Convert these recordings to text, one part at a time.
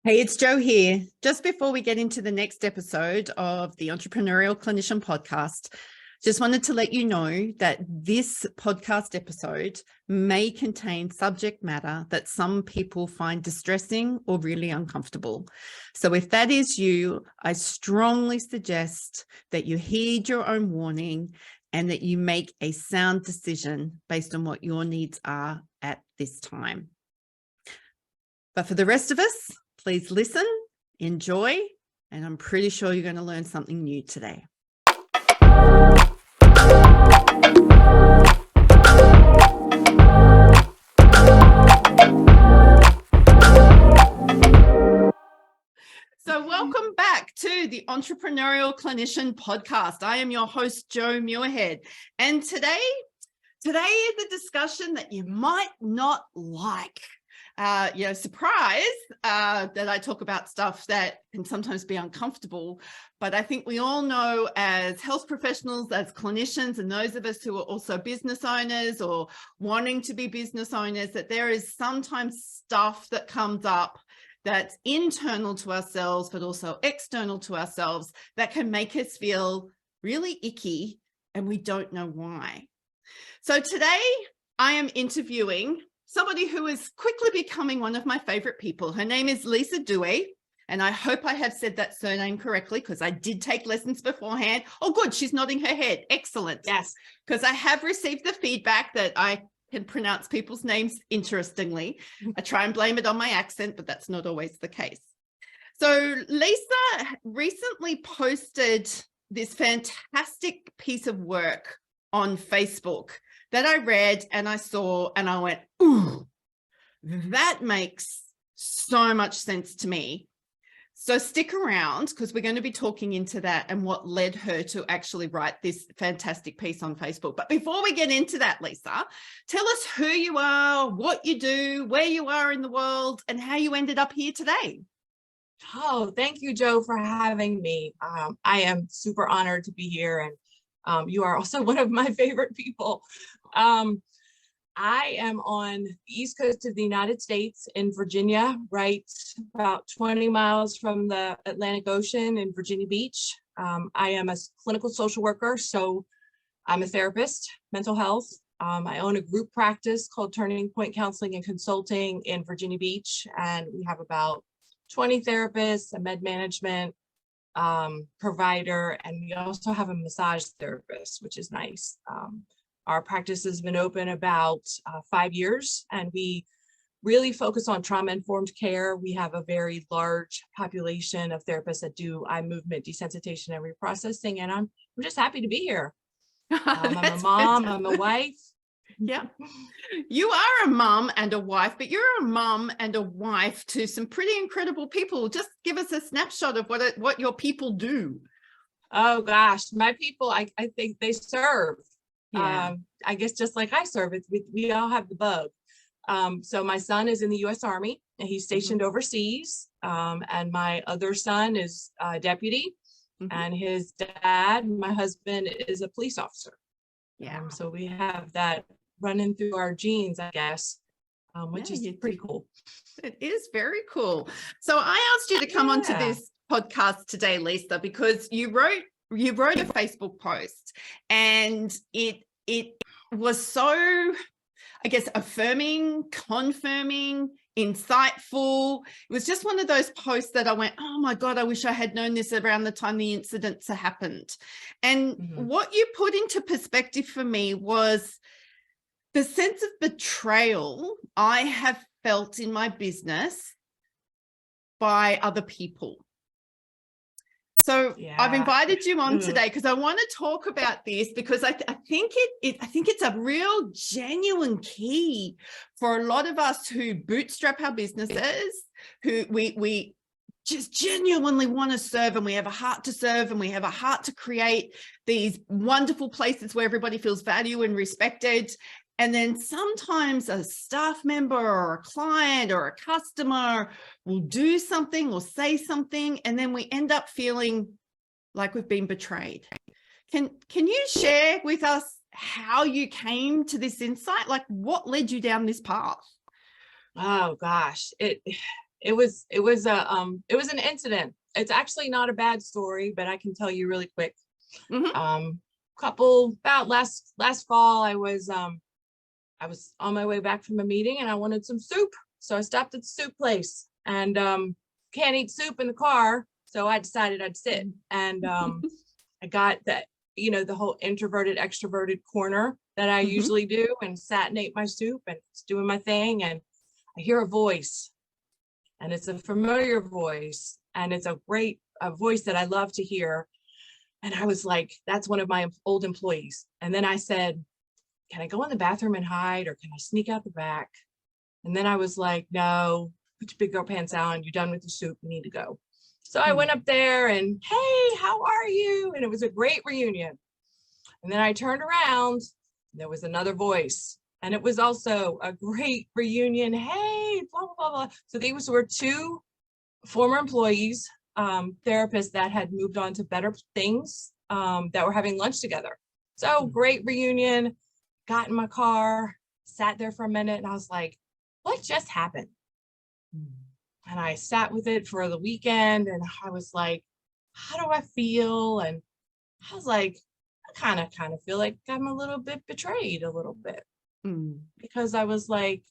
Hey, it's Jo here. Just before we get into the next episode of the Entrepreneurial Clinician podcast, just wanted to let you know that this podcast episode may contain subject matter that some people find distressing or really uncomfortable. So if that is you, I strongly suggest that you heed your own warning and that you make a sound decision based on what your needs are at this time. But for the rest of us, please listen, enjoy, and I'm pretty sure you're going to learn something new today. So welcome back to the Entrepreneurial Clinician podcast. I am your host, Jo Muirhead, and today is a discussion that you might not like. Surprise that I talk about stuff that can sometimes be uncomfortable. But I think we all know as health professionals, as clinicians, and those of us who are also business owners or wanting to be business owners, that there is sometimes stuff that comes up that's internal to ourselves, but also external to ourselves that can make us feel really icky and we don't know why. So today I am interviewing somebody who is quickly becoming one of my favorite people. Her name is Lisa Duez, and I hope I have said that surname correctly because I did take lessons beforehand. Oh, good. She's nodding her head. Excellent. Yes. Because I have received the feedback that I can pronounce people's names interestingly. I try and blame it on my accent, but that's not always the case. So Lisa recently posted this fantastic piece of work on Facebook that I read and I saw and I went, ooh, that makes so much sense to me. So stick around because we're going to be talking into that and what led her to actually write this fantastic piece on Facebook. But before we get into that, Lisa, tell us who you are, what you do, where you are in the world, and how you ended up here today. Oh, thank you, Jo, for having me. I am super honored to be here, and you are also one of my favorite people. I am on the East Coast of the United States in Virginia, right about 20 miles from the Atlantic Ocean in Virginia Beach. I am a clinical social worker, so I'm a therapist, mental health. I own a group practice called Turning Point Counseling and Consulting in Virginia Beach, and we have about 20 therapists, a med management provider, and we also have a massage therapist, which is nice. Our practice has been open about 5 years, and we really focus on trauma-informed care. We have a very large population of therapists that do eye movement desensitization and reprocessing, and I'm just happy to be here. I'm a mom, I'm a wife. Yeah, you are a mom and a wife, but you're a mom and a wife to some pretty incredible people. Just give us a snapshot of what your people do. Oh gosh, my people, I think they serve. Yeah. I guess just like I serve, we all have the bug. So my son is in the U.S. Army and he's stationed overseas. And my other son is a deputy, and his dad, my husband, is a police officer. Yeah. So we have that running through our genes, I guess, which is pretty cool. It is very cool. So I asked you to come onto this podcast today, Lisa, because you wrote a Facebook post, and it was so, I guess, affirming, confirming, insightful. It was just one of those posts that I went, oh my God, I wish I had known this around the time the incidents happened. And what you put into perspective for me was the sense of betrayal I have felt in my business by other people. So I've invited you on today because I want to talk about this, because I think it's a real genuine key for a lot of us who bootstrap our businesses, who we just genuinely want to serve, and we have a heart to serve, and we have a heart to create these wonderful places where everybody feels valued and respected. And then sometimes a staff member or a client or a customer will do something or say something, and then we end up feeling like we've been betrayed. Can you share with us how you came to this insight? Like, what led you down this path? Oh gosh, it was an incident. It's actually not a bad story, but I can tell you really quick. Mhm. About last fall, I was on my way back from a meeting and I wanted some soup. So I stopped at the soup place and can't eat soup in the car. So I decided I'd sit and I got that, the whole introverted, extroverted corner that I Mhm. usually do and sat and ate my soup and was doing my thing. And I hear a voice and it's a familiar voice and it's a voice that I love to hear. And I was like, that's one of my old employees. And then I said, can I go in the bathroom and hide or can I sneak out the back? And then I was like, no, put your big girl pants on. You're done with the soup. You need to go. So I went up there and, hey, how are you? And it was a great reunion. And then I turned around, and there was another voice. And it was also a great reunion. Hey, blah, blah, blah, blah. So these were two former employees, therapists that had moved on to better things, that were having lunch together. So great reunion, got in my car, sat there for a minute, and I was like, what just happened? And I sat with it for the weekend and I was like, how do I feel? And I was like, I kind of feel like I'm a little bit betrayed a little bit because I was like,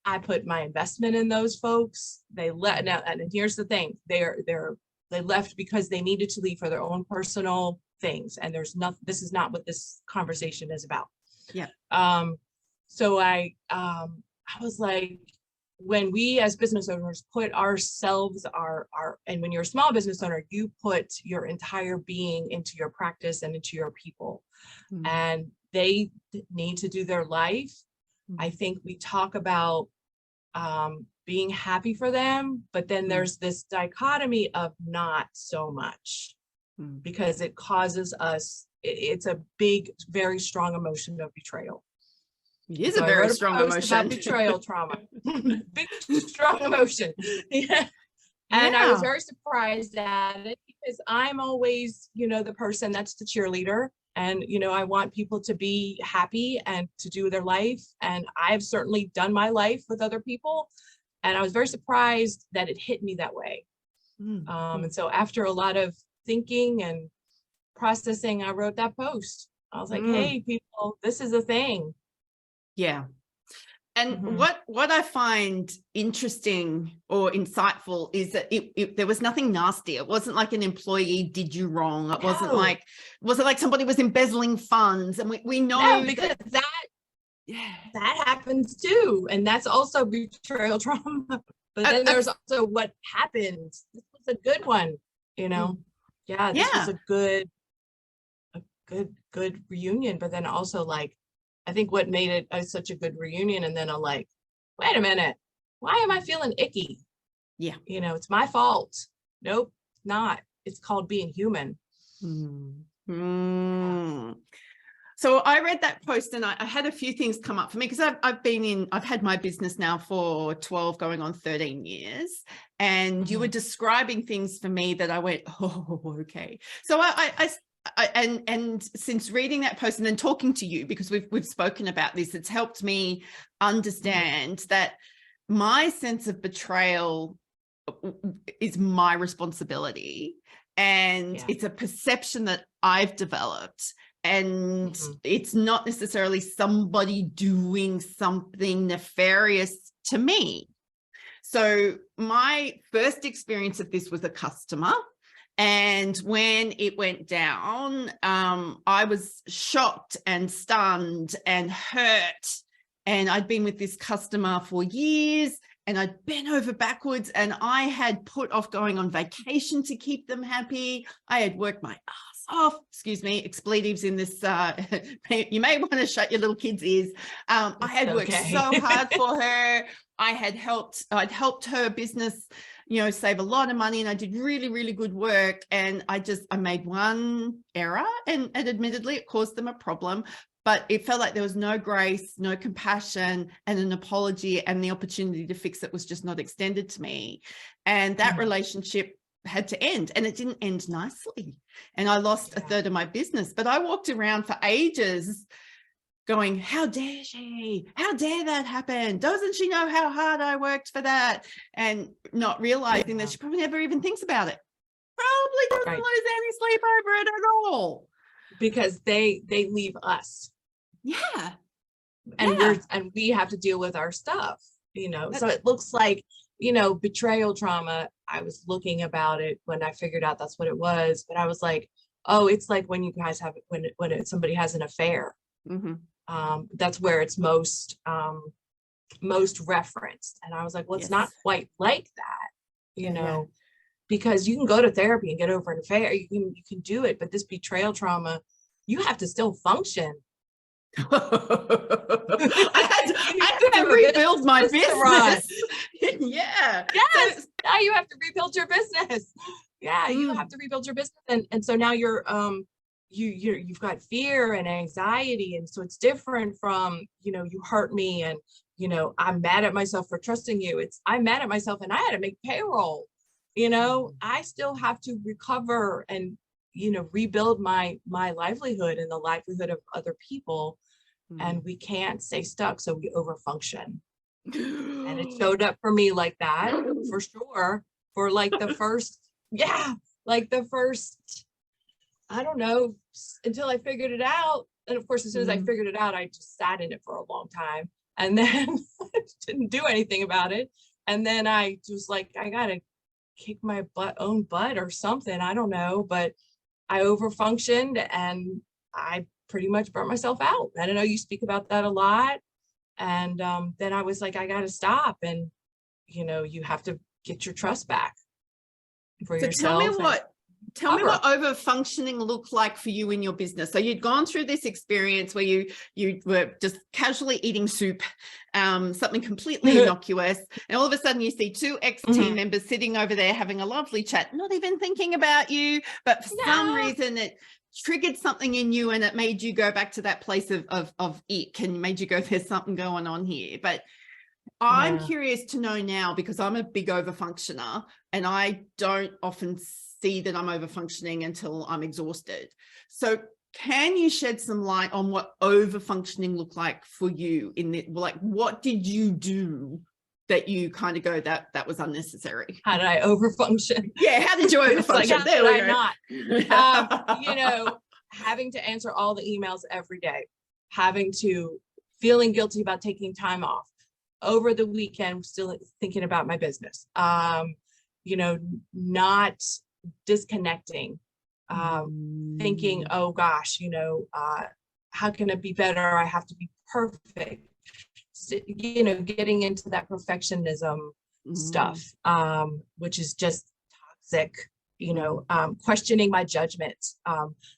I put my investment in those folks. They let now, and here's the thing: they left because they needed to leave for their own personal things. And there's nothing. This is not what this conversation is about. Yeah. So I was like, when we as business owners put ourselves, and when you're a small business owner, you put your entire being into your practice and into your people, and they need to do their life. I think we talk about being happy for them, but then there's this dichotomy of not so much because it causes us, it's a big, very strong emotion of betrayal. It is a very strong emotion. About betrayal trauma. Big, strong emotion. Yeah. And I was very surprised at it because I'm always, the person that's the cheerleader. And, I want people to be happy and to do their life. And I've certainly done my life with other people. And I was very surprised that it hit me that way. And so after a lot of thinking and processing, I wrote that post. I was like, hey, people, this is a thing. Yeah. And what I find interesting or insightful is that there was nothing nasty. It wasn't like an employee did you wrong. It wasn't like somebody was embezzling funds. And we know because that happens too. And that's also betrayal trauma. But then there's also what happened. This was a good one, this was a good reunion. But then also I think what made it such a good reunion, and then I'm like, wait a minute, why am I feeling icky? Yeah. It's my fault. Nope, not. It's called being human. So I read that post and I had a few things come up for me because I've had my business now for 12 going on 13 years. And you were describing things for me that I went, oh, okay. So and since reading that post and then talking to you, because we've spoken about this, it's helped me understand that my sense of betrayal is my responsibility, and it's a perception that I've developed, and it's not necessarily somebody doing something nefarious to me. So my first experience of this was a customer. And when it went down, I was shocked and stunned and hurt. And I'd been with this customer for years and I'd bent over backwards and I had put off going on vacation to keep them happy. I had worked my ass off, excuse me, expletives in this, you may want to shut your little kids' ears. I had worked so hard for her. I'd helped her business, save a lot of money, and I did really, really good work. And I made one error, and admittedly it caused them a problem, but it felt like there was no grace, no compassion, and an apology, and the opportunity to fix it was just not extended to me. And that relationship had to end, and it didn't end nicely. And I lost a third of my business, but I walked around for ages going, how dare she? How dare that happen? Doesn't she know how hard I worked for that? And not realizing that she probably never even thinks about it. Probably doesn't lose any sleep over it at all. Because they leave us. Yeah. And we have to deal with our stuff, so it looks like, betrayal trauma. I was looking about it when I figured out that's what it was, but I was like, oh, it's like when you guys have when somebody has an affair. That's where it's most referenced. And I was like, well, it's not quite like that, because you can go to therapy and get over an affair. You can do it, but this betrayal trauma, you have to still function. I had to rebuild my business. Yeah. Yes. So, now you have to rebuild your business. Yeah, you have to rebuild your business, and so now you're you've got fear and anxiety, and so it's different from you hurt me, and I'm mad at myself for trusting you. I'm mad at myself, and I had to make payroll. I still have to recover and rebuild my livelihood and the livelihood of other people. And we can't stay stuck, so we overfunction. And it showed up for me like that, for sure, for like the first, I don't know, until I figured it out. And of course, as soon as I figured it out, I just sat in it for a long time, and then didn't do anything about it. And then I was like, I gotta kick my own butt or something. I don't know, but I overfunctioned and I pretty much burnt myself out. I don't know, you speak about that a lot. And then I was like, I got to stop. And, you have to get your trust back for yourself. Tell me what over-functioning looked like for you in your business. So you'd gone through this experience where you were just casually eating soup, something completely innocuous, and all of a sudden you see two ex-team members sitting over there having a lovely chat, not even thinking about you, but for some reason it triggered something in you and it made you go back to that place of ick and made you go, there's something going on here. But I'm curious to know now, because I'm a big overfunctioner and I don't often see that I'm overfunctioning until I'm exhausted. So can you shed some light on what overfunctioning looked like for you what did you do that you kind of go, that was unnecessary? How did I overfunction? Yeah, how did you overfunction? There we go. Not? Having to answer all the emails every day, feeling guilty about taking time off. Over the weekend, still thinking about my business. Not disconnecting, thinking, oh gosh, how can it be better? I have to be perfect. Getting into that perfectionism stuff, which is just toxic, questioning my judgment,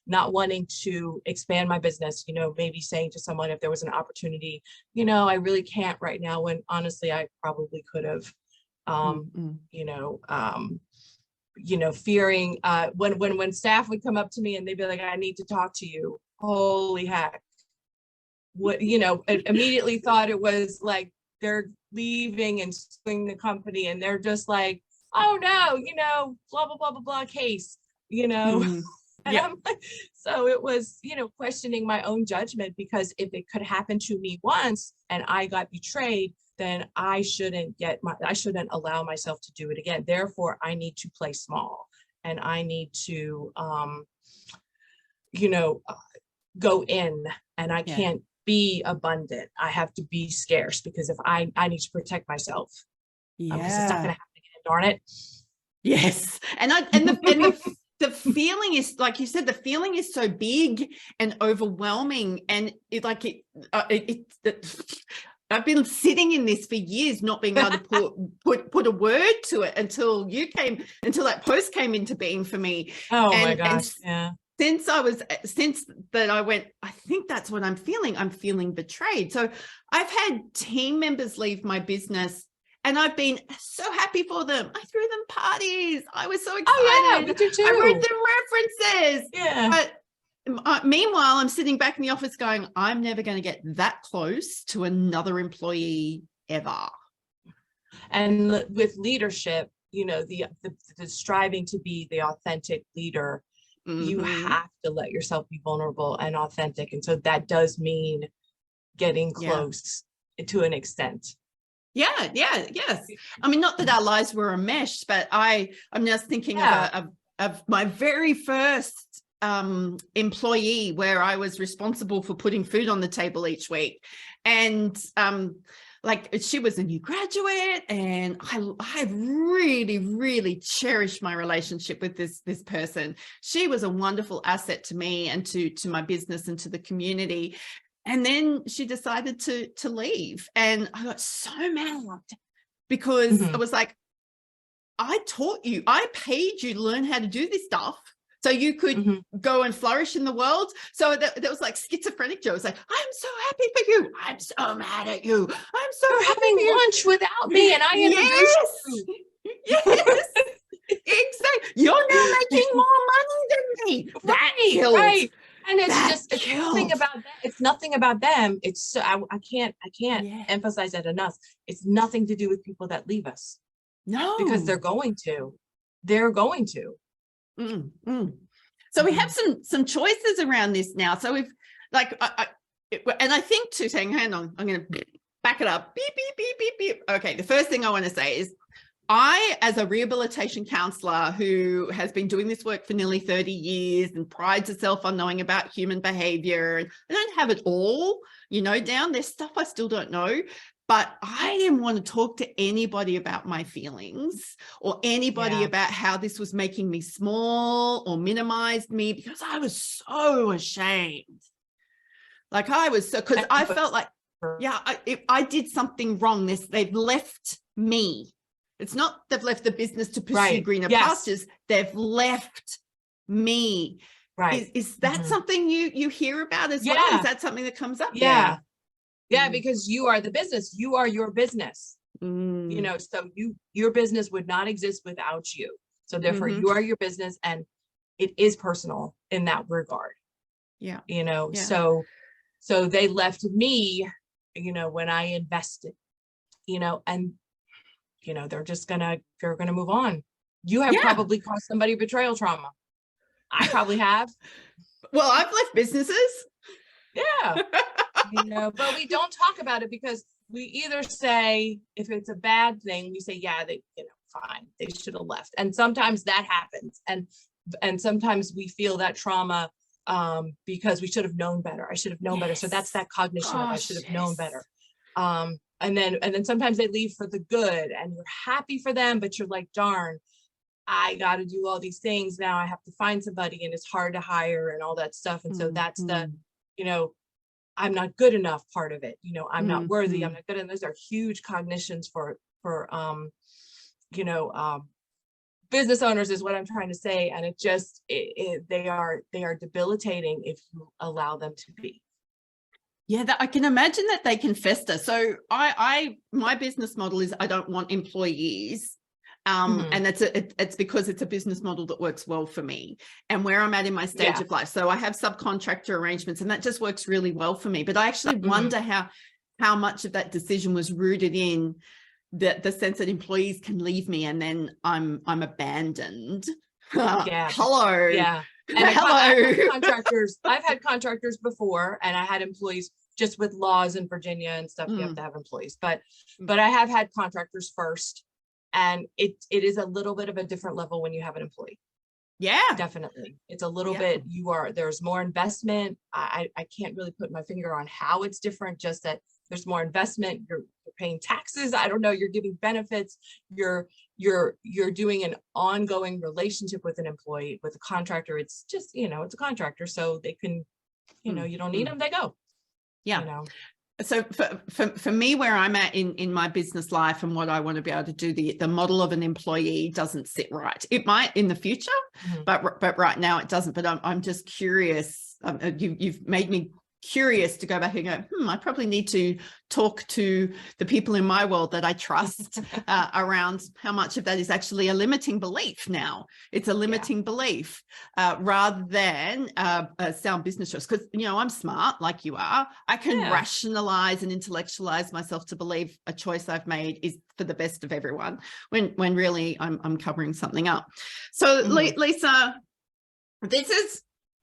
not wanting to expand my business, maybe saying to someone if there was an opportunity, I really can't right now, when honestly, I probably could have, fearing, when staff would come up to me and they'd be like, I need to talk to you. Holy heck. What, immediately thought it was like they're leaving and suing the company, and they're just like, oh no, blah, blah, blah, blah, blah case, And I'm like, so it was, questioning my own judgment, because if it could happen to me once and I got betrayed, then I shouldn't allow myself to do it again. Therefore, I need to play small, and I need to, go in, and I can't be abundant. I have to be scarce, because if I need to protect myself, because it's not going to happen again, darn it. Yes. And the feeling is, like you said, the feeling is so big and overwhelming, and I've been sitting in this for years, not being able to put a word to it until that post came into being for me. Oh my gosh. Yeah. Since that I went, I think that's what I'm feeling. I'm feeling betrayed. So I've had team members leave my business, and I've been so happy for them. I threw them parties. I was so excited. Oh yeah, me too. I wrote them references. Yeah. But meanwhile, I'm sitting back in the office going, I'm never going to get that close to another employee ever. And with leadership, the striving to be the authentic leader, you have to let yourself be vulnerable and authentic. And so that does mean getting close to an extent. Yeah, yes. I mean, not that our lives were a mesh, but I'm just thinking of my very first employee, where I was responsible for putting food on the table each week. And like, she was a new graduate, and I really, really cherished my relationship with this person. She was a wonderful asset to me and to my business and to the community. And then she decided to leave, and I got so mad because I was like, I taught you, I paid you to learn how to do this stuff so you could go and flourish in the world. So that was like schizophrenic Joe. It was like, I'm so happy for you. I'm so mad at you. I'm so You're happy having for you. lunch without me, and I introduced you. Yes, exactly. You're now making more money than me. That killed. Right. And it's nothing about that. It's nothing about them. It's so I can't emphasize that enough. It's nothing to do with people that leave us. No, because they're going to. So we have some choices around this now. So we've like, and I think to saying, hang on, I'm going to back it up. Beep, beep, beep, beep, beep. Okay. The first thing I want to say is, I, as a rehabilitation counselor who has been doing this work for nearly 30 years and prides herself on knowing about human behavior, and I don't have it all, down. There's stuff I still don't know, but I didn't want to talk to anybody about my feelings or anybody about how this was making me small or minimized me, because I was so ashamed. Like because I felt like, I did something wrong. They've left me. It's not they've left the business to pursue greener pastures. They've left me. Right. Is that something you hear about as well? Is that something that comes up? Yeah, because you are the business. You are your business. So your business would not exist without you. So therefore you are your business, and it is personal in that regard. Yeah. So they left me, when I invested, and they're gonna move on. You have probably caused somebody betrayal trauma. I probably have. Well, I've left businesses. Yeah. But we don't talk about it, because we either say, if it's a bad thing, we say, they, fine, they should have left. And sometimes that happens. And sometimes we feel that trauma because we should have known better. I should have known better. So that's that cognition of I should have known better. And then sometimes they leave for the good, and you're happy for them, but you're like, darn, I got to do all these things now. I have to find somebody, and it's hard to hire and all that stuff. And so that's the, I'm not good enough part of it. I'm not worthy. I'm not good. And those are huge cognitions for business owners, is what I'm trying to say. And it just, they are debilitating if you allow them to be. Yeah, I can imagine that they can fester. So my business model is I don't want employees. And it's because it's a business model that works well for me and where I'm at in my stage of life. So I have subcontractor arrangements, and that just works really well for me. But I actually wonder how much of that decision was rooted in the sense that employees can leave me and then I'm abandoned. Hello. Yeah. And I've had contractors before, and I had employees, just with laws in Virginia and stuff. You have to have employees, but I have had contractors first, and it is a little bit of a different level when you have an employee. Yeah, definitely. It's a little bit, there's more investment. I can't really put my finger on how it's different, just that there's more investment. You're paying taxes. I don't know. You're giving benefits. You're doing an ongoing relationship with an employee. With a contractor, it's just, it's a contractor, so they can, you don't need them, they go. Yeah. So for me, where I'm at in my business life and what I want to be able to do, the model of an employee doesn't sit right. It might in the future, but right now it doesn't. But I'm just curious. You've made me curious to go back and go, I probably need to talk to the people in my world that I trust around how much of that is actually a limiting belief now. It's a limiting belief rather than a sound business choice. Because, I'm smart like you are. I can rationalize and intellectualize myself to believe a choice I've made is for the best of everyone, when really I'm covering something up. So Lisa,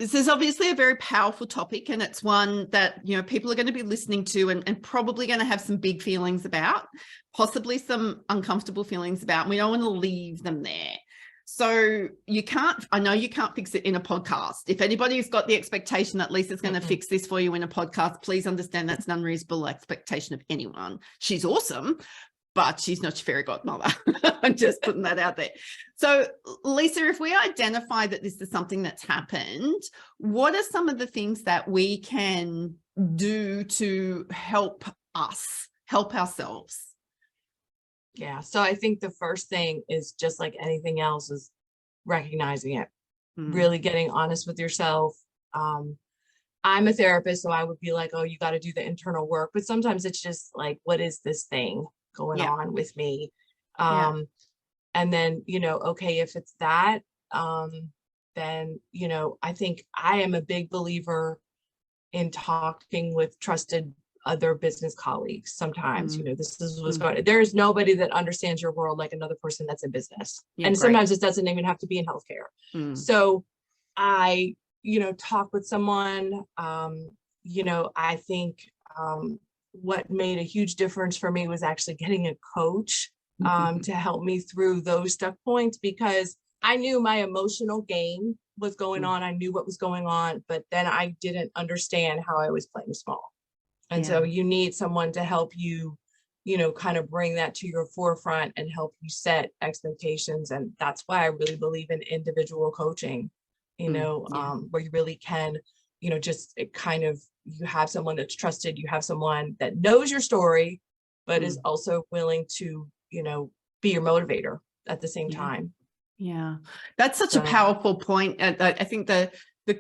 this is obviously a very powerful topic, and it's one that, you know, people are going to be listening to and probably going to have some big feelings about, possibly some uncomfortable feelings about, and we don't want to leave them there. So I know you can't fix it in a podcast. If anybody's got the expectation that Lisa's going to fix this for you in a podcast, please understand that's an unreasonable expectation of anyone. She's awesome, but she's not your fairy godmother. I'm just putting that out there. So Lisa, if we identify that this is something that's happened, what are some of the things that we can do to help ourselves? Yeah. So I think the first thing is, just like anything else, is recognizing it, really getting honest with yourself. I'm a therapist, so I would be like, oh, you got to do the internal work. But sometimes it's just like, what is this thing going on with me? And then, you know, okay, if it's that, then, you know, I think I am a big believer in talking with trusted other business colleagues. Sometimes, you know, this is what's going on. There is nobody that understands your world like another person that's in business. And sometimes it doesn't even have to be in healthcare. So I, you know, talk with someone. You know, I think what made a huge difference for me was actually getting a coach to help me through those stuck points, because I knew my emotional game was going on. I knew what was going on, but then I didn't understand how I was playing small. And so you need someone to help you, you know, kind of bring that to your forefront and help you set expectations. And that's why I really believe in individual coaching, you know, where you really can, you know, just kind of, you have someone that's trusted, you have someone that knows your story, but is also willing to, you know, be your motivator at the same time. Yeah, that's such a powerful point. I think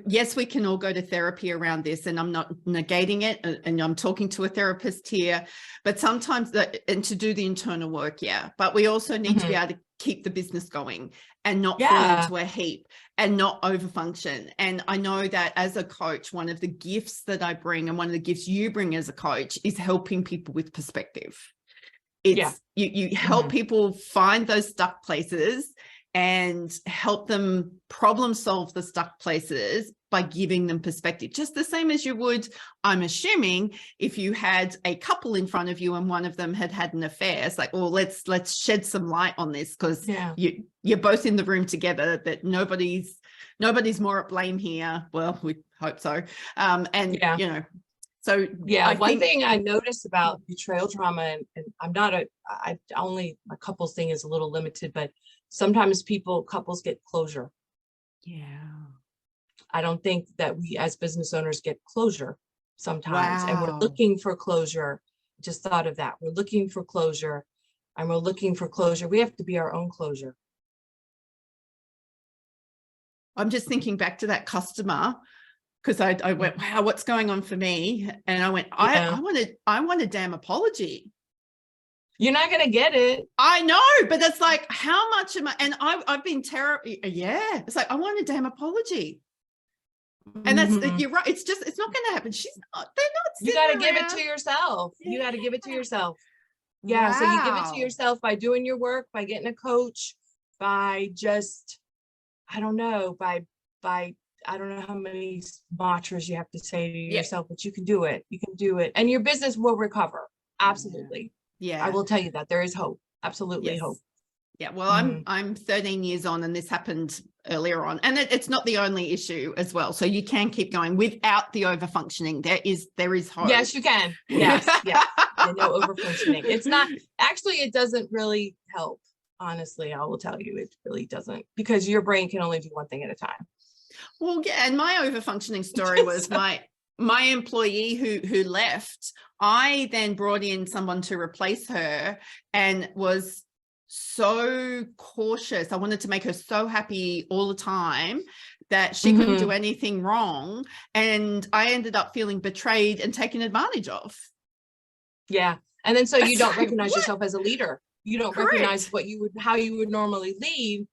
yes, we can all go to therapy around this, and I'm not negating it, and I'm talking to a therapist here, but sometimes and to do the internal work, but we also need to be able to keep the business going and not fall into a heap and not overfunction. And I know that as a coach, one of the gifts that I bring, and one of the gifts you bring as a coach, is helping people with perspective. It's you help people find those stuck places and help them problem solve the stuck places by giving them perspective, just the same as you would, I'm assuming, if you had a couple in front of you and one of them had an affair. It's like, well, let's shed some light on this, because you're both in the room together, that nobody's more at blame here. Well, we hope so. And you know, so one thing I noticed about betrayal trauma, and I'm not my couples thing is a little limited, but sometimes couples get closure. I don't think that we as business owners get closure sometimes. And we're looking for closure. Just thought of that. We're looking for closure, and we're looking for closure. We have to be our own closure. I'm just thinking back to that customer, because I went, wow, what's going on for me? And I went, I want a damn apology. You're not going to get it. I know, but that's like, how much am I? And I've been terrible. Yeah. It's like, I want a damn apology. And that's, you're right. It's not going to happen. They're not. You got to give it to yourself. You got to give it to yourself. Yeah. So you give it to yourself by doing your work, by getting a coach, by just, I don't know how many mantras you have to say to yourself, but you can do it. You can do it. And your business will recover. Absolutely. Yeah. I will tell you that there is hope. Absolutely hope. Yeah. Well, I'm 13 years on, and this happened earlier on, and it's not the only issue as well. So you can keep going without the overfunctioning. There is hope. Yes, you can. Yes. Yeah. And no overfunctioning. It's not, actually, it doesn't really help. Honestly, I will tell you, it really doesn't, because your brain can only do one thing at a time. Well, yeah. And my overfunctioning story was my employee who left. I then brought in someone to replace her, and was so cautious. I wanted to make her so happy all the time that she couldn't do anything wrong. And I ended up feeling betrayed and taken advantage of. Yeah. And then so you don't recognize yourself as a leader. You don't recognize how you would normally lead,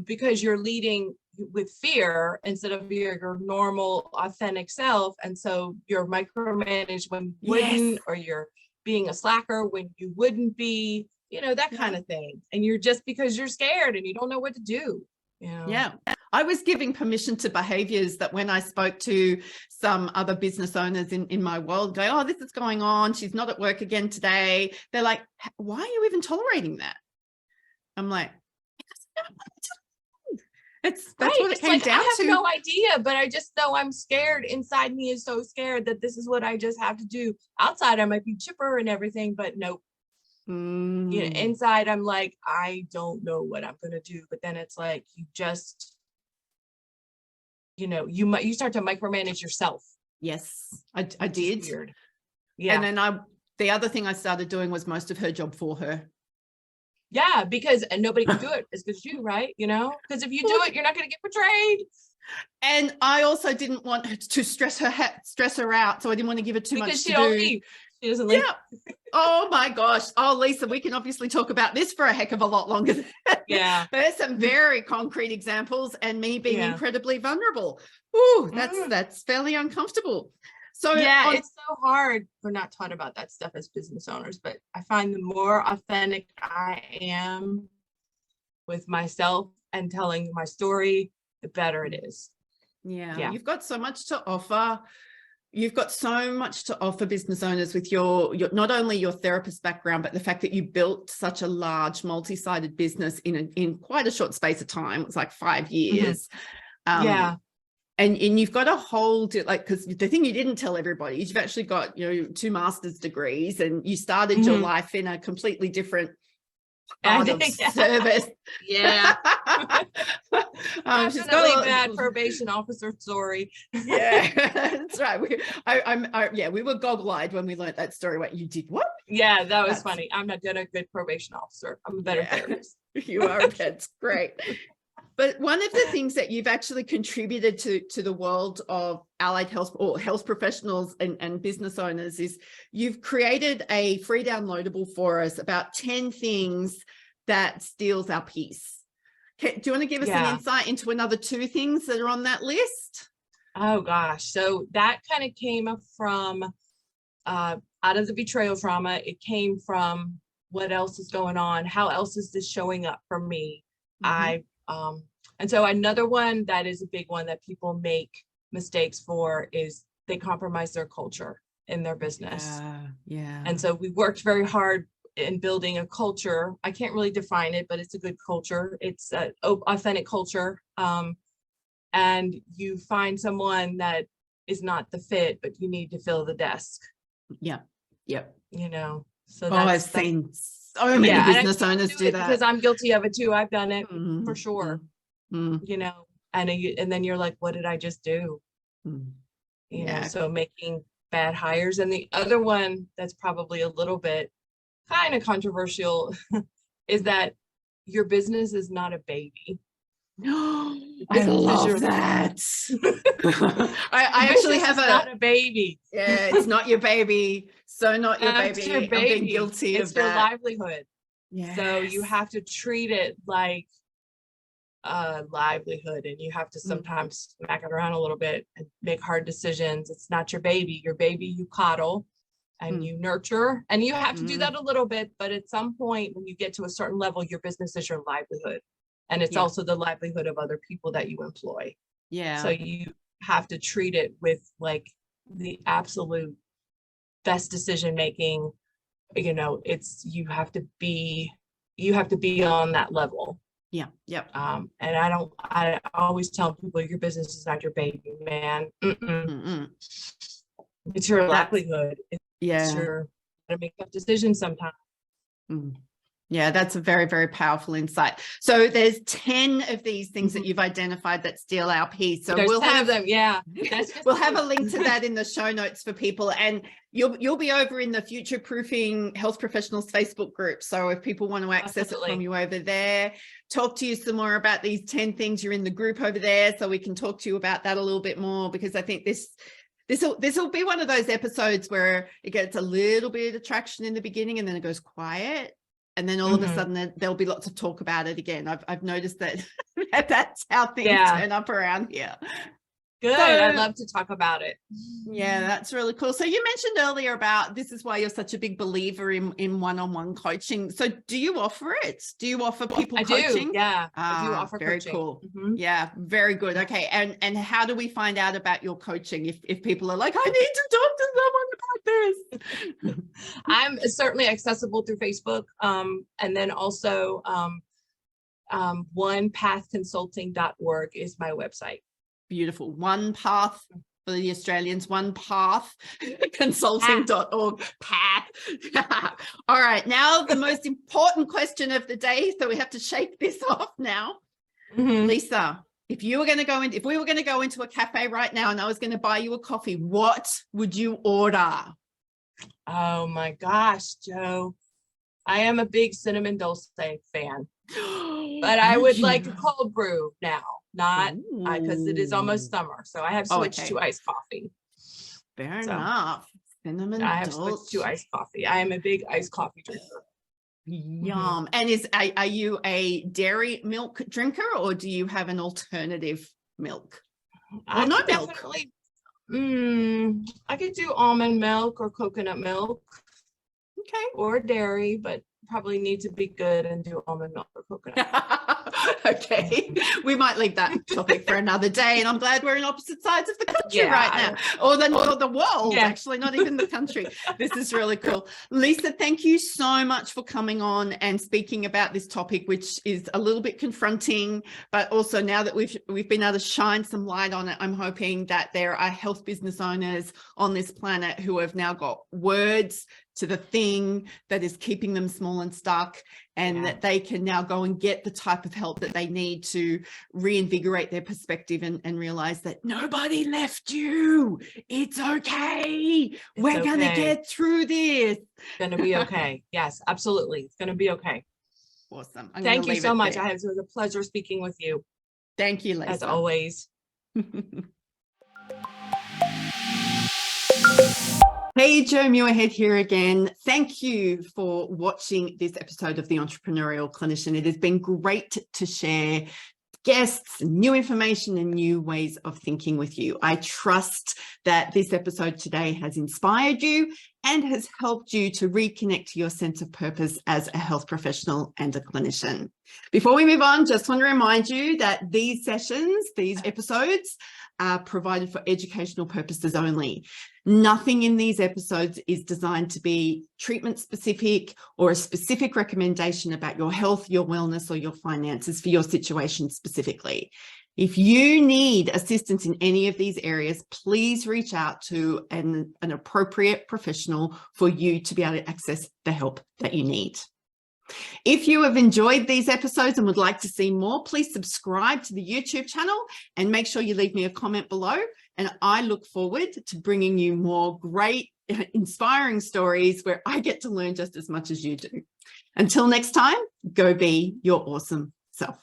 because you're leading with fear instead of your normal authentic self. And so you're micromanaged when you wouldn't, or you're being a slacker when you wouldn't be, you know, that kind of thing. And you're just, because you're scared and you don't know what to do. You know? Yeah. I was giving permission to behaviors that when I spoke to some other business owners in my world, go, oh, this is going on. She's not at work again today. They're like, why are you even tolerating that? I'm like, that's right. what it It's came like, down I have to. no idea, but I just know I'm scared. Inside me is so scared that this is what I just have to do. Outside, I might be chipper and everything, but nope. You know, inside, I'm like, I don't know what I'm going to do. But then it's like, you just, you know, you start to micromanage yourself. Yes, I did. Weird. Yeah. And then the other thing I started doing was most of her job for her. Yeah, because nobody can do it as good as you, right? You know, because if you do it, you're not going to get betrayed. And I also didn't want her to stress her out. So I didn't want to give her too much to do. Leave. She doesn't leave. Yeah. Oh my gosh. Oh, Lisa, we can obviously talk about this for a heck of a lot longer. Yeah. There's some very concrete examples and me being incredibly vulnerable. Ooh, that's fairly uncomfortable. So yeah, it's so hard. We're not taught about that stuff as business owners, but I find the more authentic I am with myself and telling my story, the better it is. Yeah. You've got so much to offer. You've got so much to offer business owners with your not only your therapist background, but the fact that you built such a large multi-sided business in quite a short space of time. It was like 5 years. Yeah. And you've got a whole, because the thing you didn't tell everybody is you've actually got, 2 master's degrees and you started your life in a completely different part of service. Yeah. She's got a bad probation officer story. Yeah, that's right. We were goggle-eyed when we learned that story. What, you did what? Yeah, that was funny. I'm not a good probation officer. I'm a better therapist. You are. That's great. But one of the things that you've actually contributed to the world of allied health or health professionals and business owners is you've created a free downloadable for us about 10 things that steals our peace. Do you want to give us an insight into another 2 things that are on that list? Oh gosh. So that kind of came from out of the betrayal trauma. It came from what else is going on? How else is this showing up for me? And so another one that is a big one that people make mistakes for is they compromise their culture in their business. Yeah. And so we worked very hard in building a culture. I can't really define it, but it's a good culture. It's an authentic culture. And you find someone that is not the fit, but you need to fill the desk. Yeah. Yep. So I've seen so many business owners do that because I'm guilty of it too. I've done it for sure. And then you're like, what did I just do? So making bad hires. And the other one that's probably a little bit kind of controversial is that your business is not a baby. I love that. I actually have not a baby. Yeah, it's not your baby. So not your baby. Your baby. I'm being guilty of that. It's your livelihood. Yes. So you have to treat it like a livelihood, and you have to sometimes smack it around a little bit and make hard decisions. It's not your baby. Your baby you coddle and you nurture, and you have to do that a little bit, but at some point when you get to a certain level, your business is your livelihood, and it's also the livelihood of other people that you employ. So you have to treat it with like the absolute best decision making. You have to be on that level. Yep. And I always tell people your business is not your baby, man. It's your livelihood. It's your to make tough decisions sometimes. Yeah, that's a very, very powerful insight. So there's 10 of these things that you've identified that steal our peace. So we'll have them. Yeah. We'll have a link to that in the show notes for people. And you'll be over in the Future Proofing Health Professionals Facebook group. So if people want to access it from you over there, talk to you some more about these 10 things, you're in the group over there. So we can talk to you about that a little bit more, because I think this will be one of those episodes where it gets a little bit of traction in the beginning and then it goes quiet. And then all of a sudden there'll be lots of talk about it again. I've noticed that that's how things turn up around here. Good. So, I'd love to talk about it. yeah, that's really cool. So you mentioned earlier about this is why you're such a big believer in one-on-one coaching. So do you offer it? Do you offer people coaching? Do. Yeah, I do offer very coaching. Cool. Mm-hmm. Yeah, very good. Okay. And how do we find out about your coaching if people are like, I need to talk to someone about this? I'm certainly accessible through Facebook. And then also onepathconsulting.org is my website. Beautiful. One Path for the Australians, One Path consulting.org. Path. All right. Now the most important question of the day. So we have to shake this off now. Mm-hmm. Lisa, if we were going to go into a cafe right now and I was going to buy you a coffee, what would you order? Oh my gosh, Joe. I am a big cinnamon dulce fan, but I would like a cold brew now, not because it is almost summer. So I have switched to iced coffee. Fair enough. Cinnamon I have switched to iced coffee. I am a big iced coffee drinker. Yum. And are you a dairy milk drinker or do you have an alternative milk? Or no milk? I could do almond milk or coconut milk. Okay. Or dairy, but probably need to be good and do almond milk or coconut. Okay, we might leave that topic for another day, and I'm glad we're in opposite sides of the country right now, or the world, actually, not even the country. This is really cool. Lisa, thank you so much for coming on and speaking about this topic, which is a little bit confronting, but also now that we've been able to shine some light on it, I'm hoping that there are health business owners on this planet who have now got words to the thing that is keeping them small and stuck, and that they can now go and get the type of help that they need to reinvigorate their perspective and realize that nobody left you. It's okay. We're going to get through this. It's going to be okay. Yes, absolutely. It's going to be okay. Awesome. Thank you so much. It was a pleasure speaking with you. Thank you, Lisa. As always. Hey, Joe Muirhead here again. Thank you for watching this episode of the Entrepreneurial Clinician. It has been great to share guests, new information and new ways of thinking with you. I trust that this episode today has inspired you and has helped you to reconnect to your sense of purpose as a health professional and a clinician. Before we move on, just want to remind you that these episodes are provided for educational purposes only. Nothing in these episodes is designed to be treatment specific or a specific recommendation about your health, your wellness, or your finances for your situation specifically. If you need assistance in any of these areas, please reach out to an appropriate professional for you to be able to access the help that you need. If you have enjoyed these episodes and would like to see more, please subscribe to the YouTube channel and make sure you leave me a comment below. And I look forward to bringing you more great, inspiring stories where I get to learn just as much as you do. Until next time, go be your awesome self.